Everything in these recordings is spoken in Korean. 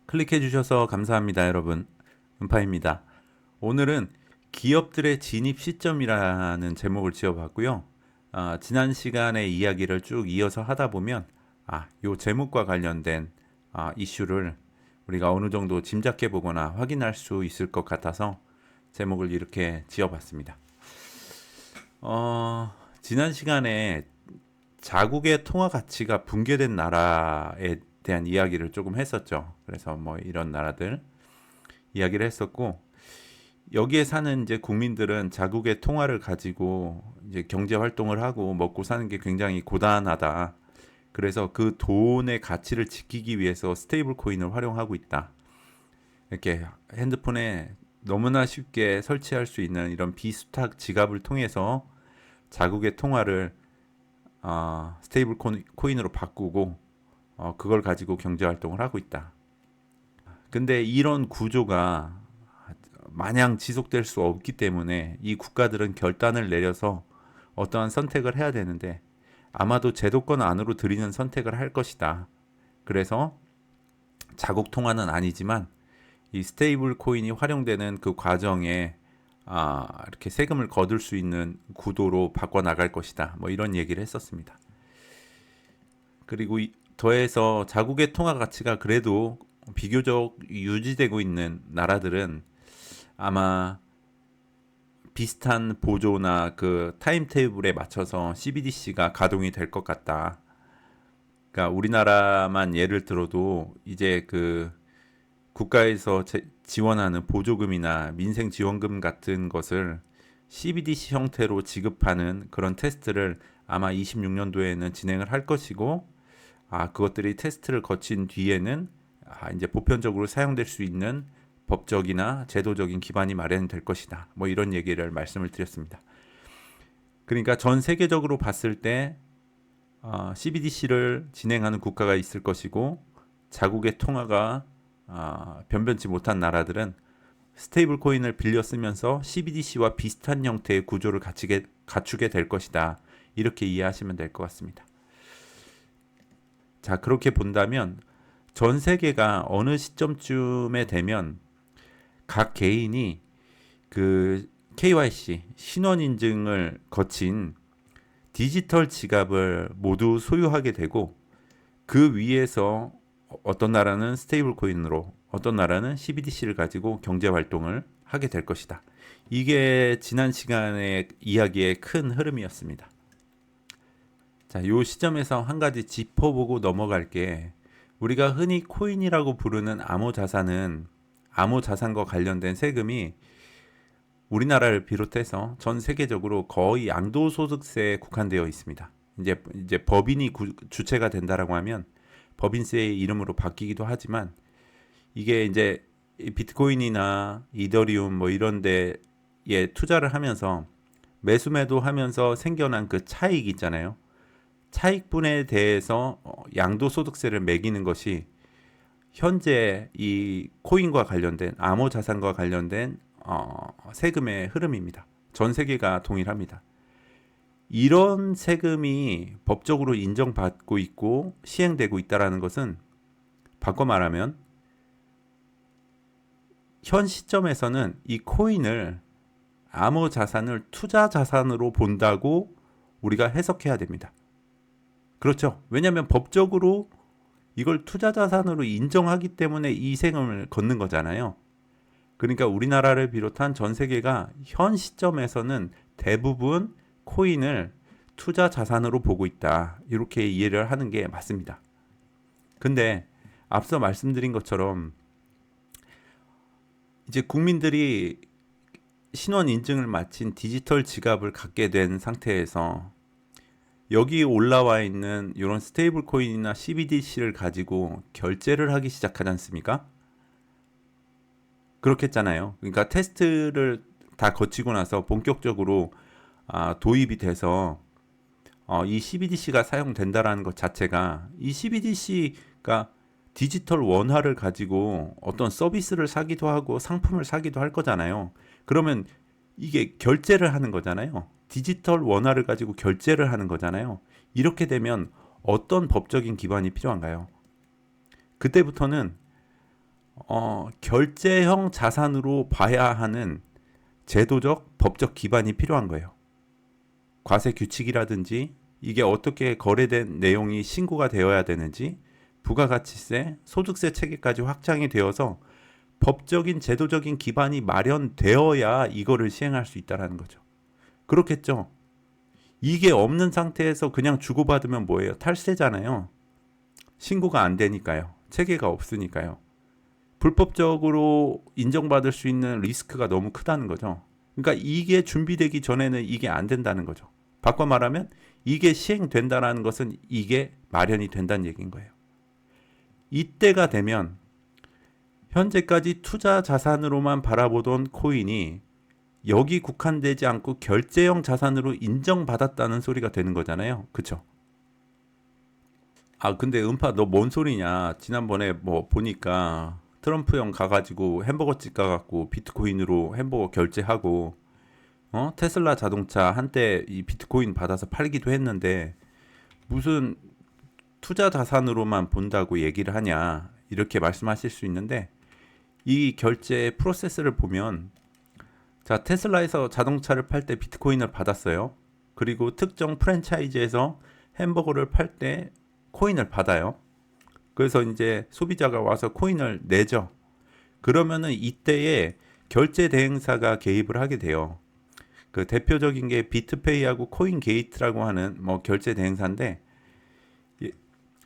클릭해 주셔서 감사합니다, 여러분. 은파입니다. 오늘은 기업들의 진입 시점이라는 제목을 지어봤고요. 지난 시간의 이야기를 쭉 이어서 하다 보면 요 제목과 관련된 이슈를 우리가 어느 정도 짐작해 보거나 확인할 수 있을 것 같아서 제목을 이렇게 지어봤습니다. 지난 시간에 자국의 통화 가치가 붕괴된 나라에 대한 이야기를 조금 했었죠. 그래서 뭐 이런 나라들 이야기를 했었고, 여기에 사는 이제 국민들은 자국의 통화를 가지고 이제 경제 활동을 하고 먹고 사는 게 굉장히 고단하다. 그래서 그 돈의 가치를 지키기 위해서 스테이블 코인을 활용하고 있다. 이렇게 핸드폰에 너무나 쉽게 설치할 수 있는 이런 비수탁 지갑을 통해서 자국의 통화를 스테이블 코인으로 바꾸고 그걸 가지고 경제 활동을 하고 있다. 근데 이런 구조가 마냥 지속될 수 없기 때문에 이 국가들은 결단을 내려서 어떠한 선택을 해야 되는데 아마도 제도권 안으로 들이는 선택을 할 것이다. 그래서 자국 통화는 아니지만 이 스테이블 코인이 활용되는 그 과정에 이렇게 세금을 거둘 수 있는 구도로 바꿔 나갈 것이다. 뭐 이런 얘기를 했었습니다. 그리고 더해서 자국의 통화 가치가 그래도 비교적 유지되고 있는 나라들은 아마 비슷한 보조나 그 타임테이블에 맞춰서 CBDC가 가동이 될 것 같다. 그러니까 우리나라만 예를 들어도 이제 그 국가에서 지원하는 보조금이나 민생 지원금 같은 것을 CBDC 형태로 지급하는 그런 테스트를 아마 26년도에는 진행을 할 것이고, 그것들이 테스트를 거친 뒤에는 이제 보편적으로 사용될 수 있는 법적이나 제도적인 기반이 마련될 것이다. 뭐 이런 얘기를 말씀을 드렸습니다. 그러니까 전 세계적으로 봤을 때 CBDC를 진행하는 국가가 있을 것이고, 자국의 통화가 변변치 못한 나라들은 스테이블 코인을 빌려 쓰면서 CBDC와 비슷한 형태의 구조를 갖추게 될 것이다. 이렇게 이해하시면 될 것 같습니다. 자, 그렇게 본다면 전 세계가 어느 시점쯤에 되면 각 개인이 그 KYC 신원 인증을 거친 디지털 지갑을 모두 소유하게 되고, 그 위에서 어떤 나라는 스테이블 코인으로, 어떤 나라는 CBDC를 가지고 경제 활동을 하게 될 것이다. 이게 지난 시간의 이야기의 큰 흐름이었습니다. 자, 요 시점에서 한 가지 짚어보고 넘어갈 게, 우리가 흔히 코인이라고 부르는 암호 자산과 관련된 세금이 우리나라를 비롯해서 전 세계적으로 거의 양도소득세에 국한되어 있습니다. 이제 법인이 주체가 된다라고 하면 법인세의 이름으로 바뀌기도 하지만, 이게 이제 비트코인이나 이더리움 뭐 이런 데에 투자를 하면서 매수 매도하면서 생겨난 그 차익 있잖아요. 차익분에 대해서 양도소득세를 매기는 것이 현재 이 코인과 관련된 암호 자산과 관련된 세금의 흐름입니다. 전 세계가 동일합니다. 이런 세금이 법적으로 인정받고 있고 시행되고 있다는 것은, 바꿔 말하면 현 시점에서는 이 코인을 암호 자산을 투자 자산으로 본다고 우리가 해석해야 됩니다. 그렇죠. 왜냐하면 법적으로 이걸 투자 자산으로 인정하기 때문에 이 세금을 걷는 거잖아요. 그러니까 우리나라를 비롯한 전 세계가 현 시점에서는 대부분 코인을 투자 자산으로 보고 있다. 이렇게 이해를 하는 게 맞습니다. 근데 앞서 말씀드린 것처럼 이제 국민들이 신원 인증을 마친 디지털 지갑을 갖게 된 상태에서 여기 올라와 있는 이런 스테이블 코인이나 CBDC를 가지고 결제를 하기 시작하지 않습니까? 그렇겠잖아요. 그러니까 테스트를 다 거치고 나서 본격적으로 도입이 돼서 이 CBDC가 사용된다라는 것 자체가, 이 CBDC가 디지털 원화를 가지고 어떤 서비스를 사기도 하고 상품을 사기도 할 거잖아요. 그러면 이게 결제를 하는 거잖아요. 디지털 원화를 가지고 결제를 하는 거잖아요. 이렇게 되면 어떤 법적인 기반이 필요한가요? 그때부터는 결제형 자산으로 봐야 하는 제도적, 법적 기반이 필요한 거예요. 과세 규칙이라든지 이게 어떻게 거래된 내용이 신고가 되어야 되는지 부가가치세, 소득세 체계까지 확장이 되어서 법적인 제도적인 기반이 마련되어야 이거를 시행할 수 있다는 거죠. 그렇겠죠. 이게 없는 상태에서 그냥 주고받으면 뭐예요? 탈세잖아요. 신고가 안 되니까요. 체계가 없으니까요. 불법적으로 인정받을 수 있는 리스크가 너무 크다는 거죠. 그러니까 이게 준비되기 전에는 이게 안 된다는 거죠. 바꿔 말하면 이게 시행된다는 것은 이게 마련이 된다는 얘기인 거예요. 이때가 되면 현재까지 투자 자산으로만 바라보던 코인이 여기 국한되지 않고 결제형 자산으로 인정받았다는 소리가 되는 거잖아요. 그쵸? 근데 은파 너 뭔 소리냐? 지난번에 뭐 보니까 트럼프 형 가가지고 햄버거 집 가갖고 비트코인으로 햄버거 결제하고 테슬라 자동차 한때 이 비트코인 받아서 팔기도 했는데 무슨 투자 자산으로만 본다고 얘기를 하냐 이렇게 말씀하실 수 있는데 이 결제 프로세스를 보면 자 테슬라에서 자동차를 팔 때 비트코인을 받았어요. 그리고 특정 프랜차이즈에서 햄버거를 팔 때 코인을 받아요. 그래서 이제 소비자가 와서 코인을 내죠. 그러면은 이때에 결제 대행사가 개입을 하게 돼요. 그 대표적인 게 비트페이하고 코인 게이트라고 하는 뭐 결제 대행사인데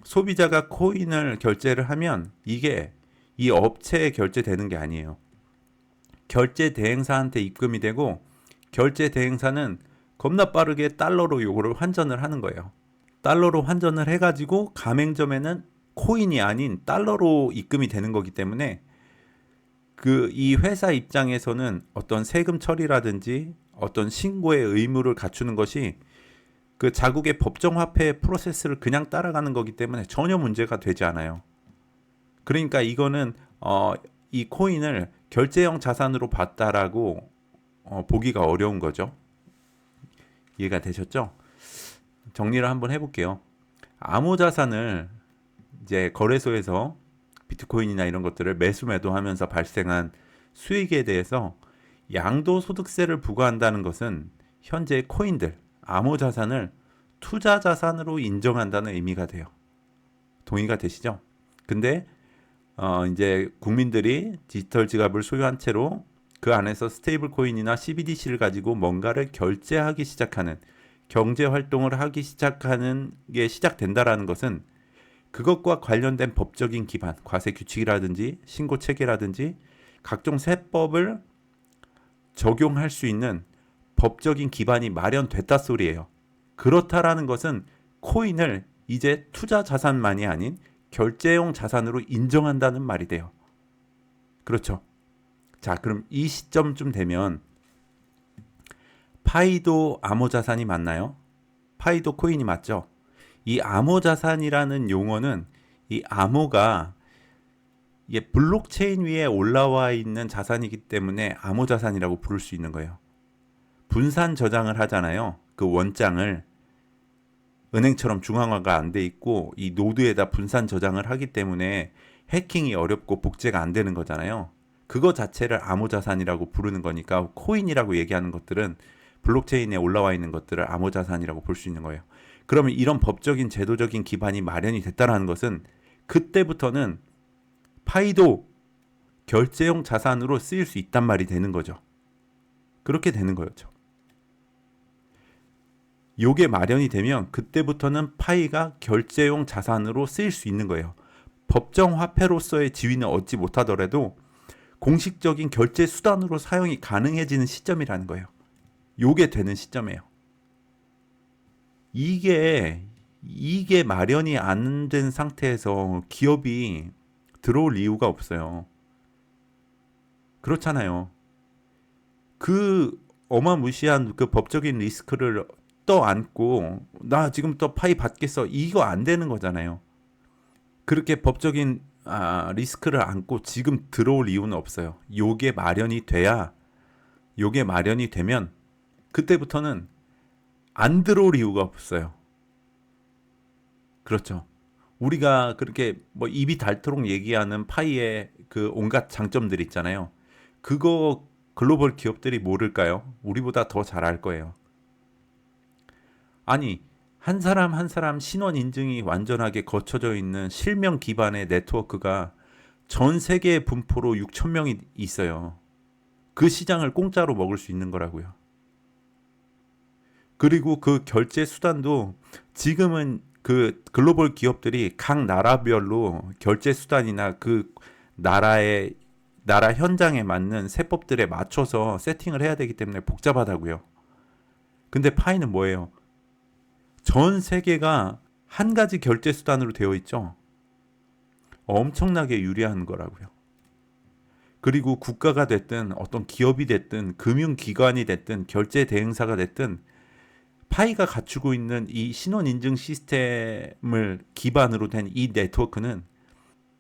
소비자가 코인을 결제를 하면 이게 이 업체에 결제되는 게 아니에요. 결제 대행사한테 입금이 되고 결제 대행사는 겁나 빠르게 달러로 요거를 환전을 하는 거예요. 달러로 환전을 해가지고 가맹점에는 코인이 아닌 달러로 입금이 되는 거기 때문에 그 이 회사 입장에서는 어떤 세금 처리라든지 어떤 신고의 의무를 갖추는 것이 그 자국의 법정 화폐 프로세스를 그냥 따라가는 거기 때문에 전혀 문제가 되지 않아요. 그러니까 이거는 이 코인을 결제형 자산으로 봤다라고 보기가 어려운 거죠. 이해가 되셨죠? 정리를 한번 해볼게요. 암호자산을 이제 거래소에서 비트코인이나 이런 것들을 매수 매도하면서 발생한 수익에 대해서 양도소득세를 부과한다는 것은 현재 코인들, 암호자산을 투자자산으로 인정한다는 의미가 돼요. 동의가 되시죠? 근데 이제 국민들이 디지털 지갑을 소유한 채로 그 안에서 스테이블 코인이나 CBDC를 가지고 뭔가를 결제하기 시작하는 경제 활동을 하기 시작하는 게 시작된다라는 것은 그것과 관련된 법적인 기반, 과세 규칙이라든지 신고 체계라든지 각종 세법을 적용할 수 있는 법적인 기반이 마련됐다 소리예요. 그렇다라는 것은 코인을 이제 투자 자산만이 아닌 결제용 자산으로 인정한다는 말이 돼요. 그렇죠. 자, 그럼 이 시점쯤 되면 파이도 암호자산이 맞나요? 파이도 코인이 맞죠? 이 암호자산이라는 용어는 이 암호가 이게 블록체인 위에 올라와 있는 자산이기 때문에 암호자산이라고 부를 수 있는 거예요. 분산 저장을 하잖아요. 그 원장을 은행처럼 중앙화가 안 돼 있고 이 노드에다 분산 저장을 하기 때문에 해킹이 어렵고 복제가 안 되는 거잖아요. 그거 자체를 암호자산이라고 부르는 거니까 코인이라고 얘기하는 것들은 블록체인에 올라와 있는 것들을 암호자산이라고 볼 수 있는 거예요. 그러면 이런 법적인 제도적인 기반이 마련이 됐다는 것은 그때부터는 파이도 결제용 자산으로 쓰일 수 있단 말이 되는 거죠. 그렇게 되는 거였죠. 요게 마련이 되면 그때부터는 파이가 결제용 자산으로 쓰일 수 있는 거예요. 법정 화폐로서의 지위는 얻지 못하더라도 공식적인 결제 수단으로 사용이 가능해지는 시점이라는 거예요. 요게 되는 시점이에요. 이게 마련이 안 된 상태에서 기업이 들어올 이유가 없어요. 그렇잖아요. 그 어마무시한 그 법적인 리스크를 떠안고 나 지금부터 파이 받겠어 이거 안 되는 거잖아요. 그렇게 법적인 리스크를 안고 지금 들어올 이유는 없어요. 요게 마련이 되면 그때부터는 안 들어올 이유가 없어요. 그렇죠. 우리가 그렇게 뭐 입이 닳도록 얘기하는 파이의 그 온갖 장점들 있잖아요. 그거 글로벌 기업들이 모를까요? 우리보다 더 잘 알 거예요. 아니, 한 사람 한 사람 신원 인증이 완전하게 거쳐져 있는 실명 기반의 네트워크가 전 세계 분포로 6천 명이 있어요. 그 시장을 공짜로 먹을 수 있는 거라고요. 그리고 그 결제 수단도 지금은 그 글로벌 기업들이 각 나라별로 결제 수단이나 그 나라의 나라 현장에 맞는 세법들에 맞춰서 세팅을 해야 되기 때문에 복잡하다고요. 근데 파이는 뭐예요? 전 세계가 한 가지 결제 수단으로 되어 있죠. 엄청나게 유리한 거라고요. 그리고 국가가 됐든 어떤 기업이 됐든 금융기관이 됐든 결제 대행사가 됐든 파이가 갖추고 있는 이 신원 인증 시스템을 기반으로 된 이 네트워크는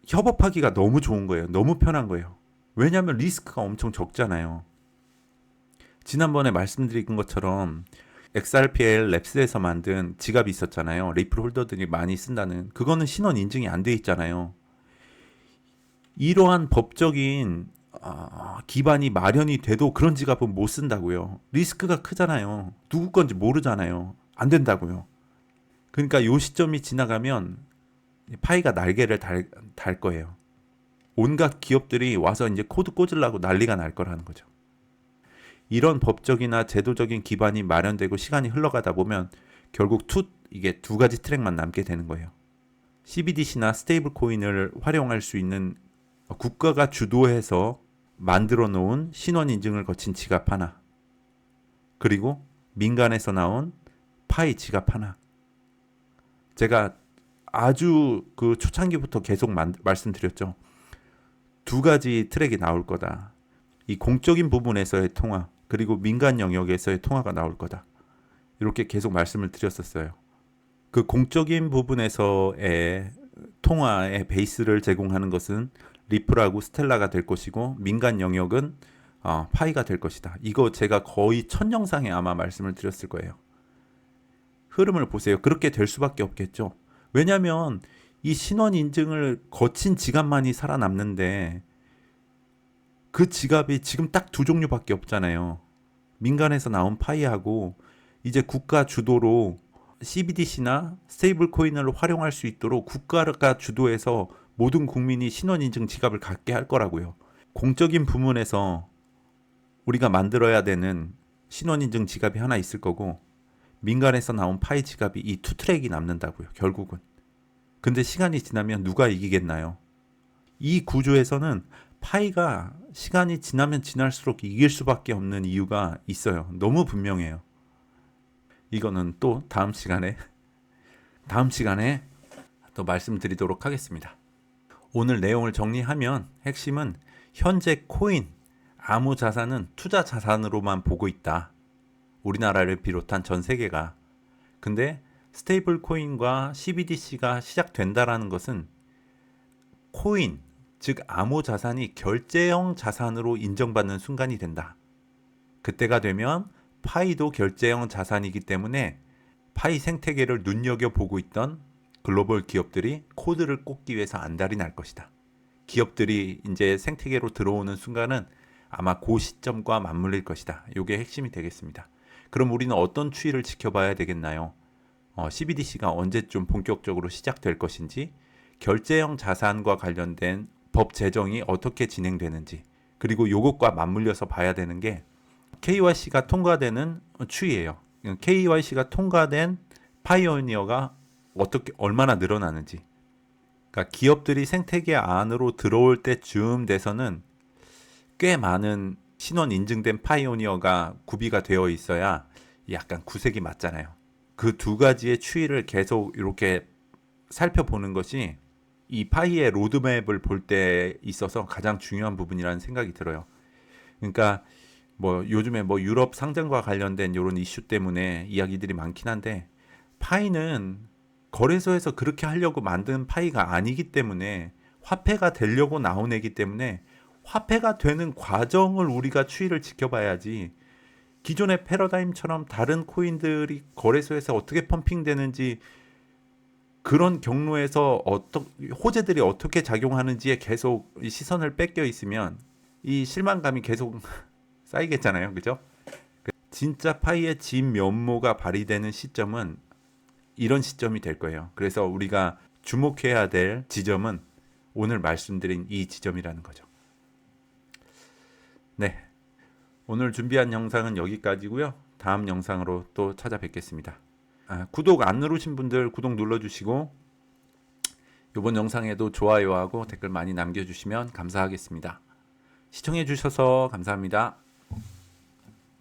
협업하기가 너무 좋은 거예요. 너무 편한 거예요. 왜냐하면 리스크가 엄청 적잖아요. 지난번에 말씀드린 것처럼 XRPL 랩스에서 만든 지갑이 있었잖아요. 리플 홀더들이 많이 쓴다는. 그거는 신원 인증이 안 돼 있잖아요. 이러한 법적인 기반이 마련이 돼도 그런 지갑은 못 쓴다고요. 리스크가 크잖아요. 누구 건지 모르잖아요. 안 된다고요. 그러니까 요 시점이 지나가면 파이가 날개를 달 거예요. 온갖 기업들이 와서 이제 코드 꽂으려고 난리가 날 거라는 거죠. 이런 법적이나 제도적인 기반이 마련되고 시간이 흘러가다 보면 결국 이게 두 가지 트랙만 남게 되는 거예요. CBDC나 스테이블 코인을 활용할 수 있는 국가가 주도해서 만들어 놓은 신원 인증을 거친 지갑 하나, 그리고 민간에서 나온 파이 지갑 하나. 제가 아주 그 초창기부터 계속 말씀드렸죠. 두 가지 트랙이 나올 거다. 이 공적인 부분에서의 통화, 그리고 민간 영역에서의 통화가 나올 거다. 이렇게 계속 말씀을 드렸었어요. 그 공적인 부분에서의 통화의 베이스를 제공하는 것은 리플하고 스텔라가 될 것이고, 민간 영역은 파이가 될 것이다. 이거 제가 거의 첫 영상에 아마 말씀을 드렸을 거예요. 흐름을 보세요. 그렇게 될 수밖에 없겠죠. 왜냐하면 이 신원 인증을 거친 지갑만이 살아남는데 그 지갑이 지금 딱 두 종류밖에 없잖아요. 민간에서 나온 파이하고 이제 국가 주도로 CBDC나 스테이블 코인을 활용할 수 있도록 국가가 주도해서 모든 국민이 신원 인증 지갑을 갖게 할 거라고요. 공적인 부문에서 우리가 만들어야 되는 신원 인증 지갑이 하나 있을 거고, 민간에서 나온 파이 지갑이 이 투 트랙이 남는다고요. 결국은. 근데 시간이 지나면 누가 이기겠나요? 이 구조에서는 파이가 시간이 지나면 지날수록 이길 수밖에 없는 이유가 있어요. 너무 분명해요. 이거는 또 다음 시간에 또 말씀드리도록 하겠습니다. 오늘 내용을 정리하면 핵심은 현재 코인, 아무 자산은 투자 자산으로만 보고 있다. 우리나라를 비롯한 전 세계가. 근데 스테이블 코인과 CBDC가 시작된다라는 것은 코인, 즉 암호 자산이 결제형 자산으로 인정받는 순간이 된다. 그때가 되면 파이도 결제형 자산이기 때문에 파이 생태계를 눈여겨보고 있던 글로벌 기업들이 코드를 꽂기 위해서 안달이 날 것이다. 기업들이 이제 생태계로 들어오는 순간은 아마 그 시점과 맞물릴 것이다. 이게 핵심이 되겠습니다. 그럼 우리는 어떤 추이를 지켜봐야 되겠나요? CBDC가 언제쯤 본격적으로 시작될 것인지, 결제형 자산과 관련된 법 제정이 어떻게 진행되는지, 그리고 요것과 맞물려서 봐야 되는 게 KYC가 통과되는 추이예요. KYC가 통과된 파이오니어가 얼마나 늘어나는지. 그러니까 기업들이 생태계 안으로 들어올 때쯤 돼서는 꽤 많은 신원 인증된 파이오니어가 구비가 되어 있어야 약간 구색이 맞잖아요. 그 두 가지의 추이를 계속 이렇게 살펴보는 것이 이 파이의 로드맵을 볼 때 있어서 가장 중요한 부분이라는 생각이 들어요. 그러니까 뭐 요즘에 뭐 유럽 상장과 관련된 이런 이슈 때문에 이야기들이 많긴 한데, 파이는 거래소에서 그렇게 하려고 만든 파이가 아니기 때문에, 화폐가 되려고 나온 애기 때문에 화폐가 되는 과정을 우리가 추이를 지켜봐야지, 기존의 패러다임처럼 다른 코인들이 거래소에서 어떻게 펌핑되는지 그런 경로에서 호재들이 어떻게 작용하는지에 계속 이 시선을 뺏겨 있으면 이 실망감이 계속 쌓이겠잖아요. 그죠? 진짜 파이의 진 면모가 발휘되는 시점은 이런 시점이 될 거예요. 그래서 우리가 주목해야 될 지점은 오늘 말씀드린 이 지점이라는 거죠. 네. 오늘 준비한 영상은 여기까지고요. 다음 영상으로 또 찾아뵙겠습니다. 구독 안 누르신 분들 구독 눌러주시고 이번 영상에도 좋아요하고 댓글 많이 남겨주시면 감사하겠습니다. 시청해주셔서 감사합니다.